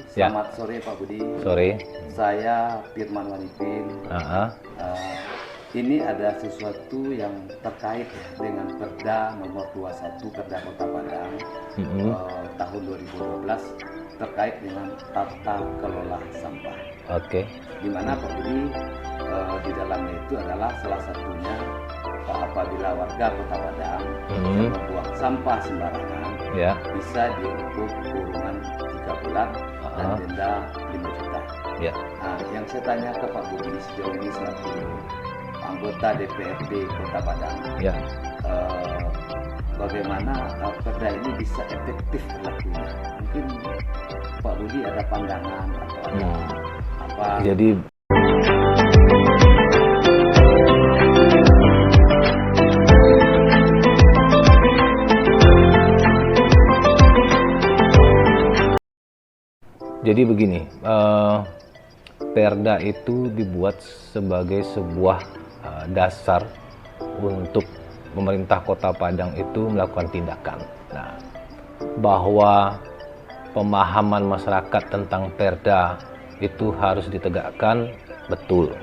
Selamat sore Pak Budi. Sore. Saya Firman Wanipin. Ini ada sesuatu yang terkait dengan Perda nomor 21 Perda Kota Padang tahun 2012 terkait dengan tata kelola sampah. Oke. Di mana Pak Budi di dalamnya itu adalah salah satunya apabila warga Kota Padang membuang sampah sembarangan bisa dihukum kurungan 3 bulan dan denda 5 juta. Nah, yang saya tanya ke Pak Budi sejauh ini selaku anggota DPRD Kota Padang, bagaimana perda ini bisa efektif berlakunya? Mungkin Pak Budi ada pandangan atau ada apa? Jadi begini, perda itu dibuat sebagai sebuah dasar untuk pemerintah Kota Padang itu melakukan tindakan. Nah, bahwa pemahaman masyarakat tentang perda itu harus ditegakkan, betul.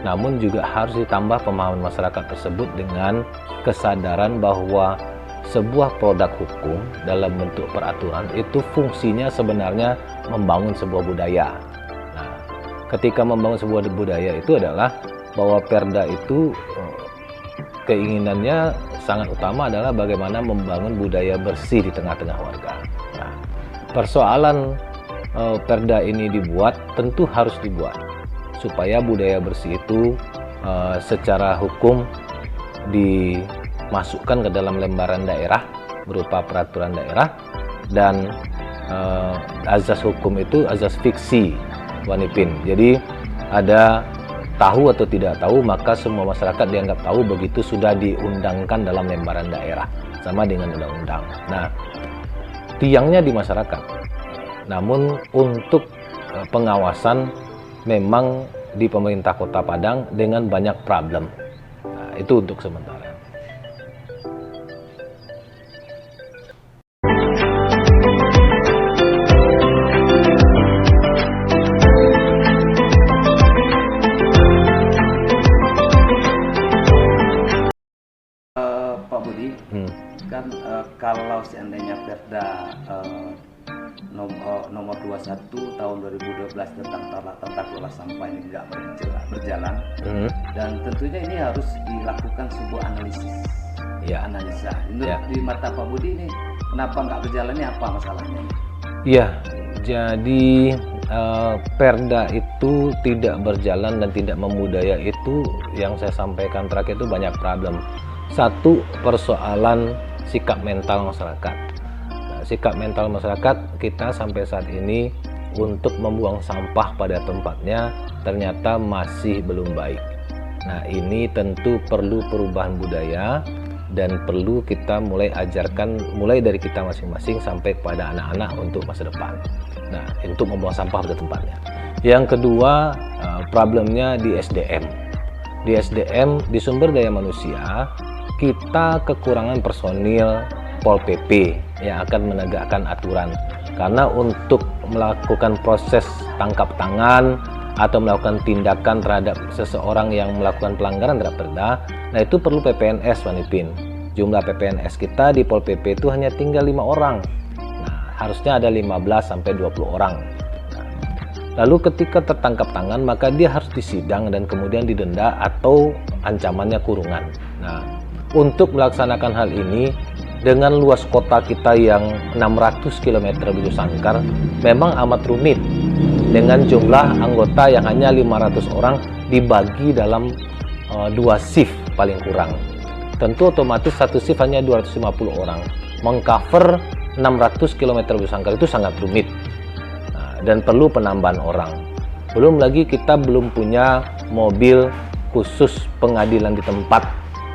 Namun juga harus ditambah pemahaman masyarakat tersebut dengan kesadaran bahwa sebuah produk hukum dalam bentuk peraturan itu fungsinya sebenarnya membangun sebuah budaya. Nah, ketika membangun sebuah budaya itu adalah bahwa perda itu keinginannya sangat utama adalah bagaimana membangun budaya bersih di tengah-tengah warga. Nah, persoalan perda ini dibuat tentu harus dibuat supaya budaya bersih itu secara hukum dimasukkan ke dalam lembaran daerah berupa peraturan daerah, dan azas hukum itu azas fiksi, Wanipin. Jadi ada tahu atau tidak tahu, maka semua masyarakat dianggap tahu begitu sudah diundangkan dalam lembaran daerah sama dengan undang-undang. Nah, tiangnya di masyarakat. Namun untuk pengawasan memang di pemerintah Kota Padang dengan banyak problem. Nah, itu untuk sementara. Pak Budi, kan kalau seandainya Perda nomor 21 tahun 2012 tentang tata kelola sampah ini tidak berjalan, dan tentunya ini harus dilakukan sebuah analisa. Di mata Pak Budi ini kenapa nggak berjalan, ini apa masalahnya? Iya, jadi perda itu tidak berjalan dan tidak membudaya itu yang saya sampaikan terakhir itu banyak problem. Satu, persoalan sikap mental masyarakat. Nah, sikap mental masyarakat kita sampai saat ini untuk membuang sampah pada tempatnya ternyata masih belum baik. Nah, ini tentu perlu perubahan budaya dan perlu kita mulai ajarkan mulai dari kita masing-masing sampai kepada anak-anak untuk masa depan. Nah, untuk membuang sampah pada tempatnya. Yang kedua, problemnya di SDM. Di SDM, di sumber daya manusia, kita kekurangan personil Pol PP yang akan menegakkan aturan. Karena untuk melakukan proses tangkap tangan atau melakukan tindakan terhadap seseorang yang melakukan pelanggaran terhadap perda, nah itu perlu PPNS, Wanipin. Jumlah PPNS kita di Pol PP itu hanya tinggal 5 orang. Nah, harusnya ada 15 sampai 20 orang. Nah, lalu ketika tertangkap tangan, maka dia harus disidang dan kemudian didenda atau ancamannya kurungan. Nah, untuk melaksanakan hal ini dengan luas kota kita yang 600 km begitu sangkar, memang amat rumit dengan jumlah anggota yang hanya 500 orang dibagi dalam 2 shift paling kurang. Tentu otomatis satu shift hanya 250 orang. Mengcover 600 km begitu sangkar itu sangat rumit. Nah, dan perlu penambahan orang. Belum lagi kita belum punya mobil khusus pengadilan di tempat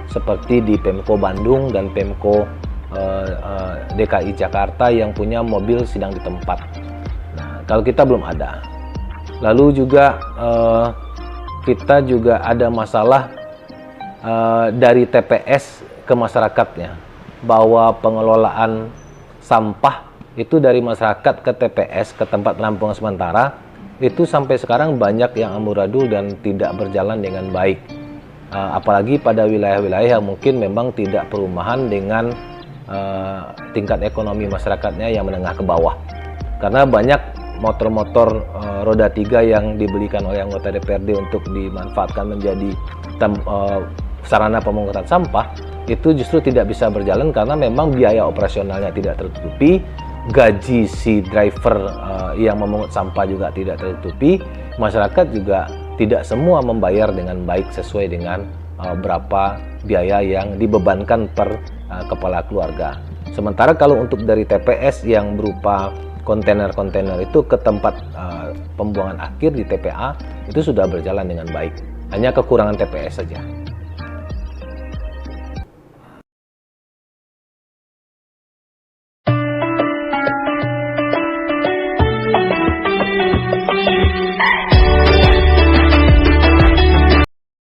seperti di Pemko Bandung dan Pemko DKI Jakarta yang punya mobil sidang di tempat. Nah, kalau kita belum ada. Lalu juga kita juga ada masalah dari TPS ke masyarakatnya, bahwa pengelolaan sampah itu dari masyarakat ke TPS, ke tempat penampungan sementara, itu sampai sekarang banyak yang amburadul dan tidak berjalan dengan baik. Apalagi pada wilayah-wilayah yang mungkin memang tidak perumahan dengan tingkat ekonomi masyarakatnya yang menengah ke bawah. Karena banyak motor-motor roda 3 yang dibelikan oleh anggota DPRD untuk dimanfaatkan menjadi sarana pemungutan sampah, itu justru tidak bisa berjalan karena memang biaya operasionalnya tidak tertutupi, gaji si driver yang memungut sampah juga tidak tertutupi, masyarakat juga tidak semua membayar dengan baik sesuai dengan berapa biaya yang dibebankan per kepala keluarga. Sementara kalau untuk dari TPS yang berupa kontainer-kontainer itu ke tempat pembuangan akhir di TPA itu sudah berjalan dengan baik. Hanya kekurangan TPS saja.